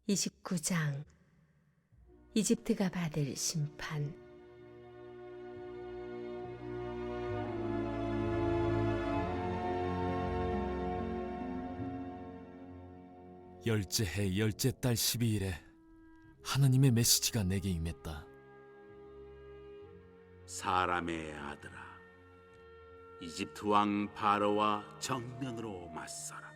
29장 이집트가 받을 심판. 열째 해 열째 달 12일에 하나님의 메시지가 내게 임했다. 사람의 아들아, 이집트 왕 바로와 정면으로 맞서라.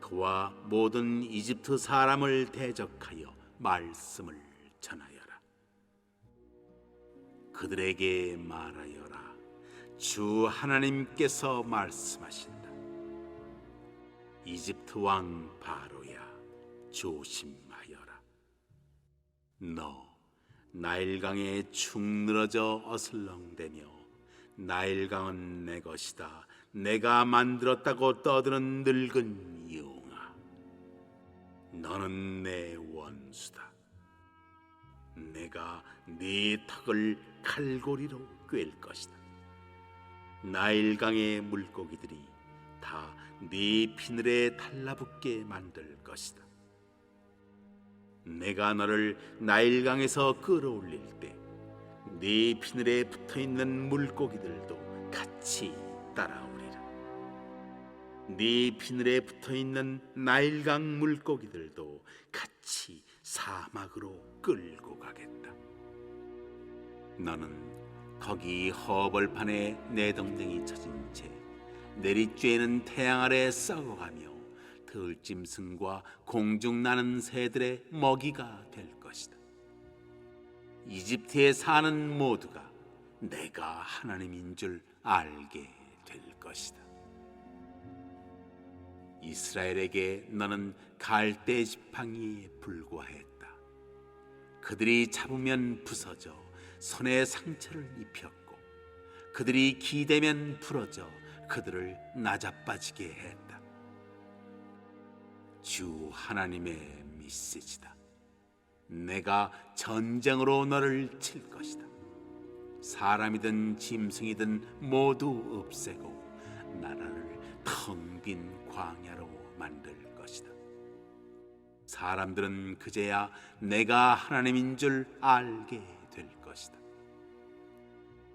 그와 모든 이집트 사람을 대적하여 말씀을 전하여라. 그들에게 말하여라. 주 하나님께서 말씀하신다. 이집트 왕 바로야, 조심하여라. 너 나일강에 축 늘어져 어슬렁대며 나일강은 내 것이다, 내가 만들었다고 떠드는 늙은 용아, 너는 내 원수다. 내가 네 턱을 칼고리로 꿰을 것이다. 나일강의 물고기들이 다 네 비늘에 달라붙게 만들 것이다. 내가 너를 나일강에서 끌어올릴 때 네 비늘에 붙어있는 물고기들도 같이 따라오리라. 네 비늘에 붙어있는 나일강 물고기들도 같이 사막으로 끌고 가겠다. 너는 거기 허벌판에 내동댕이 쳐진 채 내리쬐는 태양 아래 썩어가며 들짐승과 공중 나는 새들의 먹이가 될 것이다. 이집트에 사는 모두가 내가 하나님인 줄 알게 될 것이다. 이스라엘에게 너는 갈대 지팡이에 불과했다. 그들이 잡으면 부서져 손에 상처를 입혔고, 그들이 기대면 부러져 그들을 나자빠지게 했다. 주 하나님의 메시지다. 내가 전쟁으로 너를 칠 것이다. 사람이든 짐승이든 모두 없애고 나라를 텅 빈 광야로 만들 것이다. 사람들은 그제야 내가 하나님인 줄 알게 될 것이다.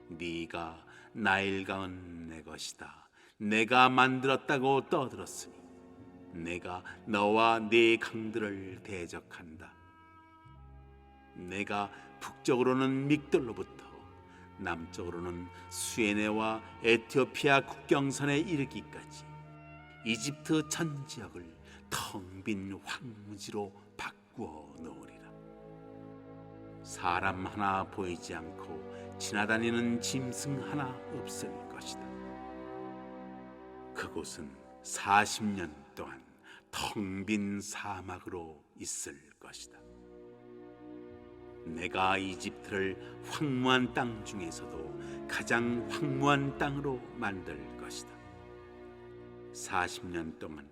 네가 나일강은 내 것이다, 내가 만들었다고 떠들었으니 내가 너와 네 강들을 대적한다. 내가 북쪽으로는 믹돌로부터 남쪽으로는 수에네와 에티오피아 국경선에 이르기까지 이집트 전 지역을 텅 빈 황무지로 바꾸어 놓으리라. 사람 하나 보이지 않고 지나다니는 짐승 하나 없을 것이다. 그곳은 40년 동안 텅 빈 사막으로 있을 것이다. 내가 이집트를 황무한 땅 중에서도 가장 황무한 땅으로 만들 것이다. 40년 동안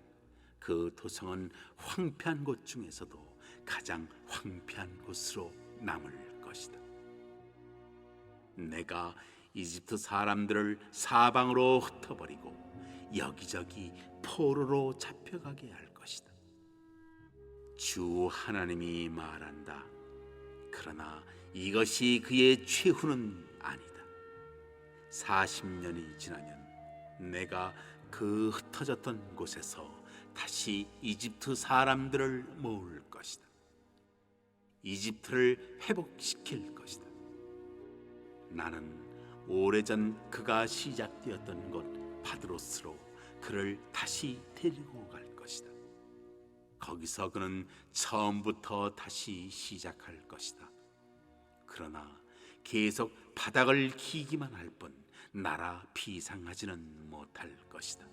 그 토성은 황폐한 곳 중에서도 가장 황폐한 곳으로 남을 것이다. 내가 이집트 사람들을 사방으로 흩어버리고 여기저기 포로로 잡혀가게 할 것이다. 주 하나님이 말한다. 그러나 이것이 그의 최후는 아니다. 40년이 지나면 내가 그 흩어졌던 곳에서 다시 이집트 사람들을 모을 것이다. 이집트를 회복시킬 것이다. 나는 오래전 그가 시작되었던 곳 바드로스로 그를 다시 데리고 갈 것이다. 거기서 그는 처음부터 다시 시작할 것이다. 그러나 계속 바닥을 기기만 할 뿐 나라 비상하지는 못할 것이다.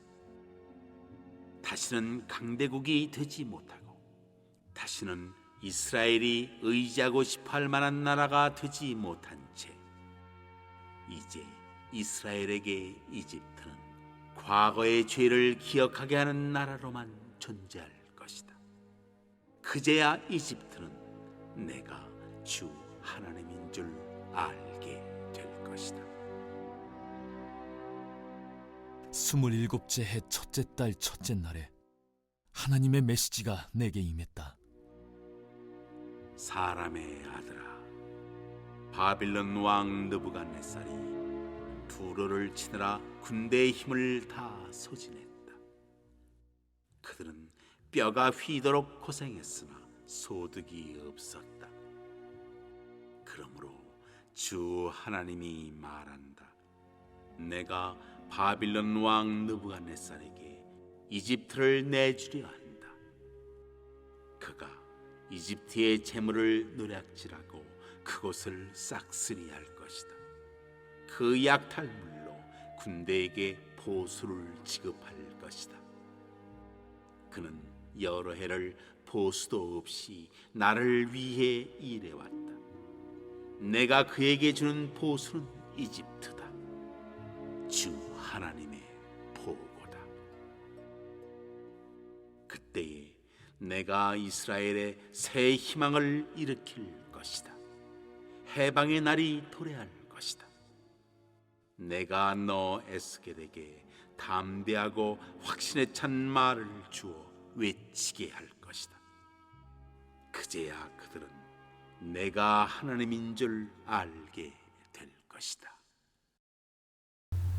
다시는 강대국이 되지 못하고 다시는 이스라엘이 의지하고 싶어할 만한 나라가 되지 못한 채 이제 이스라엘에게 이집트는 과거의 죄를 기억하게 하는 나라로만 존재할 것이다. 그제야 이집트는 내가 주 하나님인 줄 알게 될 것이다. 27째 해 첫째 달 첫째 날에 하나님의 메시지가 내게 임했다. 사람의 아들아, 바빌론 왕 느부갓네살이 두로를 치느라 군대의 힘을 다 소진했다. 그들은 뼈가 휘도록 고생했으나 소득이 없었다. 그러므로 주 하나님이 말한다. 내가 바빌론 왕 느부갓네살에게 이집트를 내주려 한다. 그가 이집트의 재물을 노략질하고 그곳을 싹쓸이할 것이다. 그 약탈물로 군대에게 보수를 지급할 것이다. 그는 여러 해를 보수도 없이 나를 위해 일해왔다. 내가 그에게 주는 보수는 이집트다. 주 하나님의 보고다. 그때에 내가 이스라엘에 새 희망을 일으킬 것이다. 해방의 날이 도래할 것이다. 내가 너 에스겔에게 담대하고 확신에 찬 말을 주어 외치게 할 것이다. 그제야 그들은 내가 하나님인 줄 알게 될 것이다.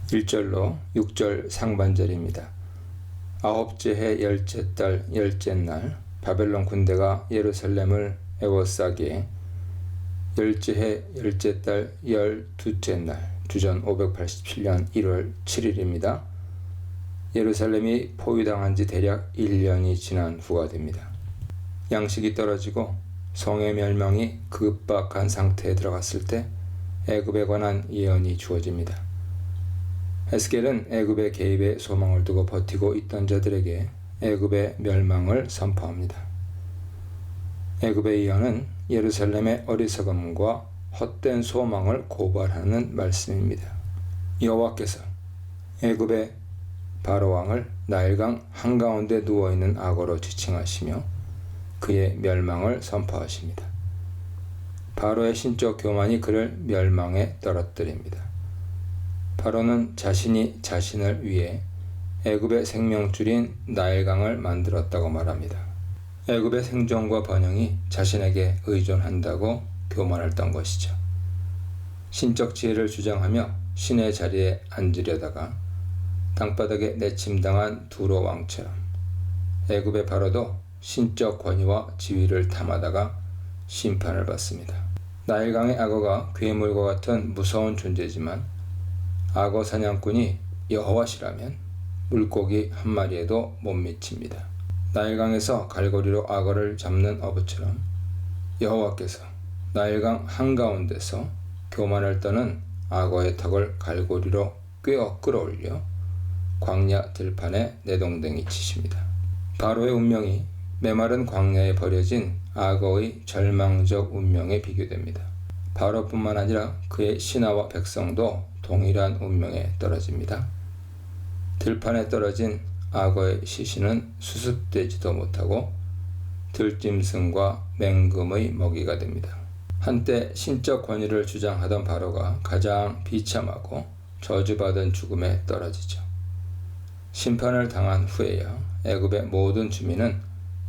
1절로 6절 상반절입니다. 아홉째 해 열째 달 열째 날 바벨론 군대가 예루살렘을 에워싸게 열째 해 열째 달 열두째 날 주전 587년 1월 7일입니다. 예루살렘이 포위당한 지 대략 1년이 지난 후가 됩니다. 양식이 떨어지고 성의 멸망이 급박한 상태에 들어갔을 때 애굽에 관한 예언이 주어집니다. 에스겔은 애굽의 개입에 소망을 두고 버티고 있던 자들에게 애굽의 멸망을 선포합니다. 애굽의 예언은 예루살렘의 어리석음과 헛된 소망을 고발하는 말씀입니다. 여호와께서 애굽의 바로 왕을 나일강 한가운데 누워있는 악어로 지칭하시며 그의 멸망을 선포하십니다. 바로의 신적 교만이 그를 멸망에 떨어뜨립니다. 바로는 자신이 자신을 위해 애굽의 생명줄인 나일강을 만들었다고 말합니다. 애굽의 생존과 번영이 자신에게 의존한다고 교만을 떤 것이죠. 신적 지혜를 주장하며 신의 자리에 앉으려다가 땅바닥에 내침당한 두로 왕처럼 애굽의 바로도 신적 권위와 지위를 탐하다가 심판을 받습니다. 나일강의 악어가 괴물과 같은 무서운 존재지만 악어 사냥꾼이 여호와시라면 물고기 한 마리에도 못 미칩니다. 나일강에서 갈고리로 악어를 잡는 어부처럼 여호와께서 나일강 한가운데서 교만을 떠는 악어의 턱을 갈고리로 꿰어 끌어올려 광야 들판에 내동댕이 치십니다. 바로의 운명이 메마른 광야에 버려진 악어의 절망적 운명에 비교됩니다. 바로뿐만 아니라 그의 신하와 백성도 동일한 운명에 떨어집니다. 들판에 떨어진 악어의 시신은 수습되지도 못하고 들짐승과 맹금의 먹이가 됩니다. 한때 신적 권위를 주장하던 바로가 가장 비참하고 저주받은 죽음에 떨어지죠. 심판을 당한 후에야 애굽의 모든 주민은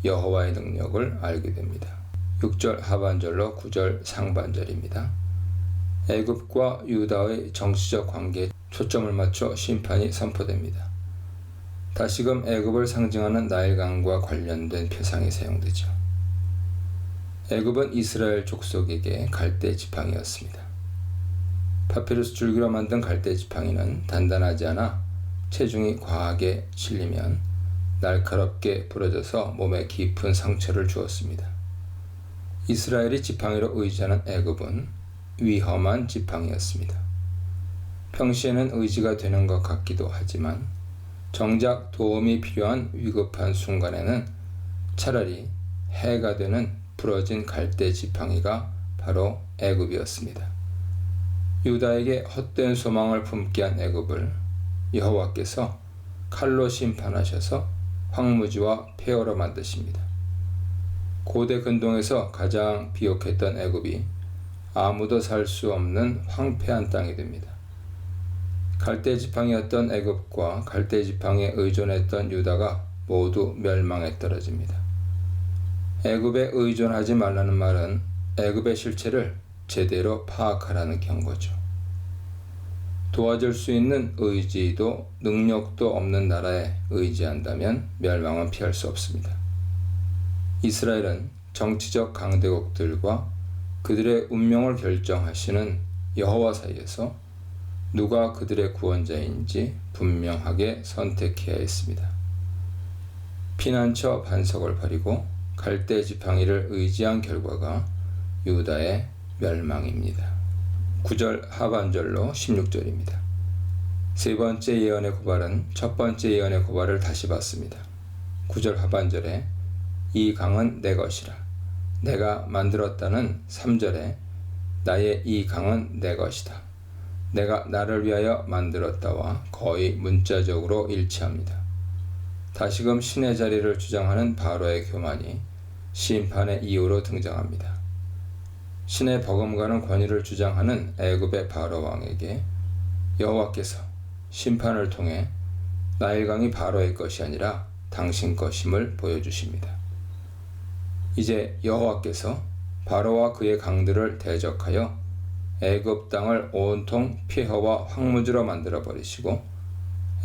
여호와의 능력을 알게 됩니다. 6절 하반절로 9절 상반절입니다. 애굽과 유다의 정치적 관계에 초점을 맞춰 심판이 선포됩니다. 다시금 애굽을 상징하는 나일강과 관련된 표상이 사용되죠. 애굽은 이스라엘 족속에게 갈대 지팡이였습니다. 파피루스 줄기로 만든 갈대 지팡이는 단단하지 않아 체중이 과하게 실리면 날카롭게 부러져서 몸에 깊은 상처를 주었습니다. 이스라엘이 지팡이로 의지하는 애굽은 위험한 지팡이였습니다. 평시에는 의지가 되는 것 같기도 하지만 정작 도움이 필요한 위급한 순간에는 차라리 해가 되는 부러진 갈대 지팡이가 바로 애굽이었습니다. 유다에게 헛된 소망을 품게 한 애굽을 여호와께서 칼로 심판하셔서 황무지와 폐허로 만드십니다. 고대 근동에서 가장 비옥했던 애굽이 아무도 살 수 없는 황폐한 땅이 됩니다. 갈대지팡이였던 애굽과 갈대지팡이에 의존했던 유다가 모두 멸망에 떨어집니다. 애굽에 의존하지 말라는 말은 애굽의 실체를 제대로 파악하라는 경고죠. 도와줄 수 있는 의지도 능력도 없는 나라에 의지한다면 멸망은 피할 수 없습니다. 이스라엘은 정치적 강대국들과 그들의 운명을 결정하시는 여호와 사이에서 누가 그들의 구원자인지 분명하게 선택해야 했습니다. 피난처 반석을 버리고 갈대 지팡이를 의지한 결과가 유다의 멸망입니다. 9절 하반절로 16절입니다. 세 번째 예언의 고발은 첫 번째 예언의 고발을 다시 받습니다. 9절 하반절에 이 강은 내 것이라 내가 만들었다는 3절에 나의 이 강은 내 것이다. 내가 나를 위하여 만들었다와 거의 문자적으로 일치합니다. 다시금 신의 자리를 주장하는 바로의 교만이 심판의 이유로 등장합니다. 신의 버금가는 권위를 주장하는 애굽의 바로 왕에게 여호와께서 심판을 통해 나일강이 바로의 것이 아니라 당신 것임을 보여주십니다. 이제 여호와께서 바로와 그의 강들을 대적하여 애굽 땅을 온통 폐허와 황무지로 만들어 버리시고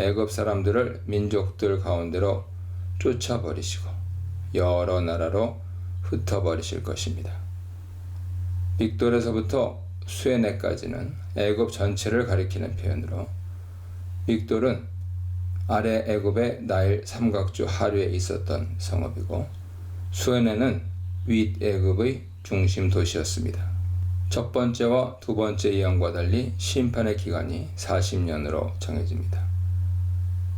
애굽 사람들을 민족들 가운데로 쫓아버리시고 여러 나라로 흩어버리실 것입니다. 믹돌에서부터 수에네까지는 애굽 전체를 가리키는 표현으로 믹돌은 아래 애굽의 나일 삼각주 하류에 있었던 성읍이고 수에네는 윗 애굽의 중심 도시였습니다. 첫 번째와 두 번째 예언과 달리 심판의 기간이 40년으로 정해집니다.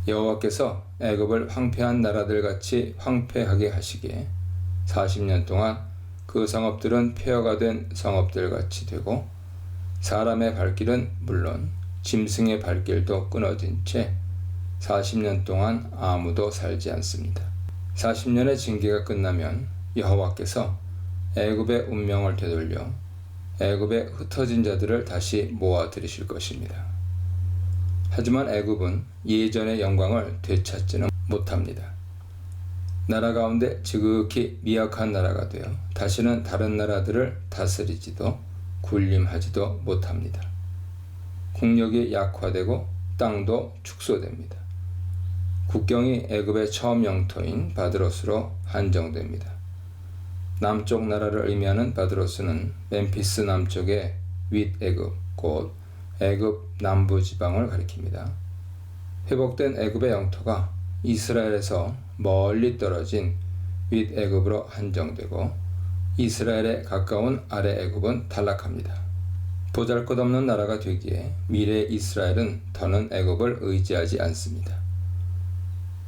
여호와께서 애굽을 황폐한 나라들같이 황폐하게 하시기에 40년 동안 그 성읍들은 폐허가 된 성읍들같이 되고 사람의 발길은 물론 짐승의 발길도 끊어진 채 40년 동안 아무도 살지 않습니다. 40년의 징계가 끝나면 여호와께서 애굽의 운명을 되돌려 애굽에 흩어진 자들을 다시 모아들이실 것입니다. 하지만 애굽은 예전의 영광을 되찾지는 못합니다. 나라 가운데 지극히 미약한 나라가 되어 다시는 다른 나라들을 다스리지도 군림하지도 못합니다. 국력이 약화되고 땅도 축소됩니다. 국경이 애굽의 처음 영토인 바드로스로 한정됩니다. 남쪽 나라를 의미하는 바드로스는 멤피스 남쪽의 윗애굽, 곧 애굽 남부 지방을 가리킵니다. 회복된 애굽의 영토가 이스라엘에서 멀리 떨어진 윗애굽으로 한정되고 이스라엘에 가까운 아래 애굽은 탈락합니다. 보잘것없는 나라가 되기에 미래 이스라엘은 더는 애굽을 의지하지 않습니다.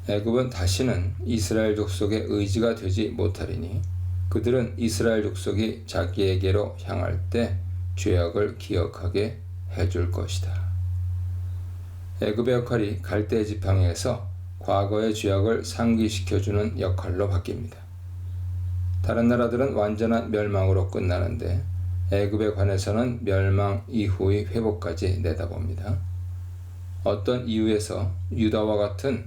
애굽은 다시는 이스라엘 족속의 의지가 되지 못하리니 그들은 이스라엘 족속이 자기에게로 향할 때 죄악을 기억하게 해줄 것이다. 애굽의 역할이 갈대 지팡이에서 과거의 죄악을 상기시켜주는 역할로 바뀝니다. 다른 나라들은 완전한 멸망으로 끝나는데 애굽에 관해서는 멸망 이후의 회복까지 내다봅니다. 어떤 이유에서 유다와 같은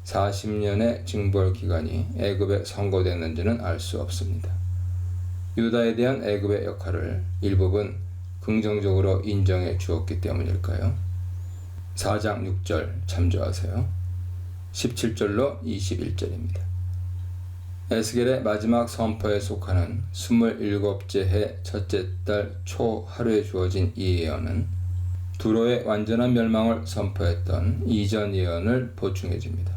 40년의 징벌 기간이 애굽에 선고됐는지는 알 수 없습니다. 유다에 대한 애굽의 역할을 일부분 긍정적으로 인정해 주었기 때문일까요? 4장 6절 참조하세요. 17절로 21절입니다. 에스겔의 마지막 선포에 속하는 27째 해 첫째 달 초 하루에 주어진 이 예언은 두로의 완전한 멸망을 선포했던 이전 예언을 보충해 줍니다.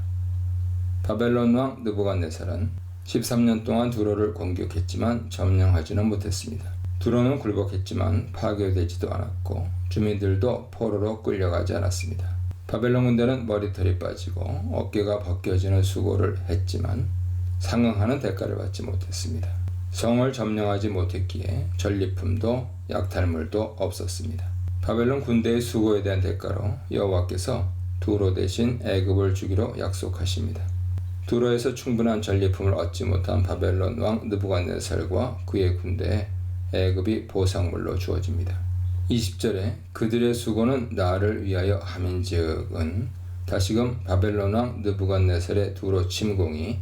바벨론 왕 느부갓네살은 13년 동안 두로를 공격했지만 점령하지는 못했습니다. 두로는 굴복했지만 파괴되지도 않았고 주민들도 포로로 끌려가지 않았습니다. 바벨론 군대는 머리털이 빠지고 어깨가 벗겨지는 수고를 했지만 상응하는 대가를 받지 못했습니다. 성을 점령하지 못했기에 전리품도 약탈물도 없었습니다. 바벨론 군대의 수고에 대한 대가로 여호와께서 두로 대신 애굽을 주기로 약속하십니다. 두로에서 충분한 전리품을 얻지 못한 바벨론 왕 느부갓네살과 그의 군대에 애굽이 보상물로 주어집니다. 20절에 그들의 수고는 나를 위하여 함인지은 다시금 바벨론 왕 느부갓네살의 두로 침공이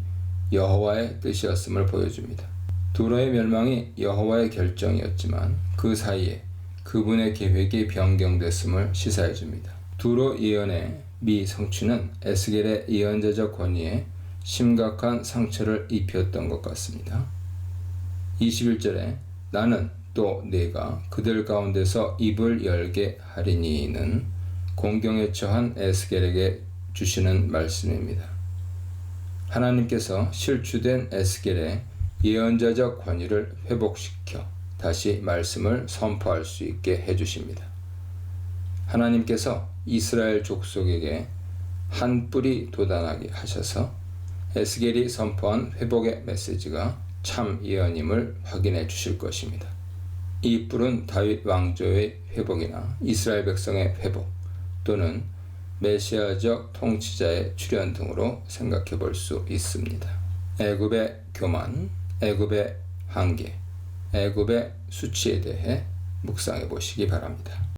여호와의 뜻이었음을 보여줍니다. 두로의 멸망이 여호와의 결정이었지만 그 사이에 그분의 계획이 변경됐음을 시사해 줍니다. 두로 예언의 미성취는 에스겔의 예언자적 권위에 심각한 상처를 입혔던 것 같습니다. 21절에 나는 또 내가 그들 가운데서 입을 열게 하리니는 공경에 처한 에스겔에게 주시는 말씀입니다. 하나님께서 실추된 에스겔의 예언자적 권위를 회복시켜 다시 말씀을 선포할 수 있게 해주십니다. 하나님께서 이스라엘 족속에게 한 뿔이 돋아나게 하셔서 에스겔이 선포한 회복의 메시지가 참 예언임을 확인해 주실 것입니다. 이 뿔은 다윗 왕조의 회복이나 이스라엘 백성의 회복 또는 메시아적 통치자의 출현 등으로 생각해 볼 수 있습니다. 애굽의 교만, 애굽의 한계, 애굽의 수치에 대해 묵상해 보시기 바랍니다.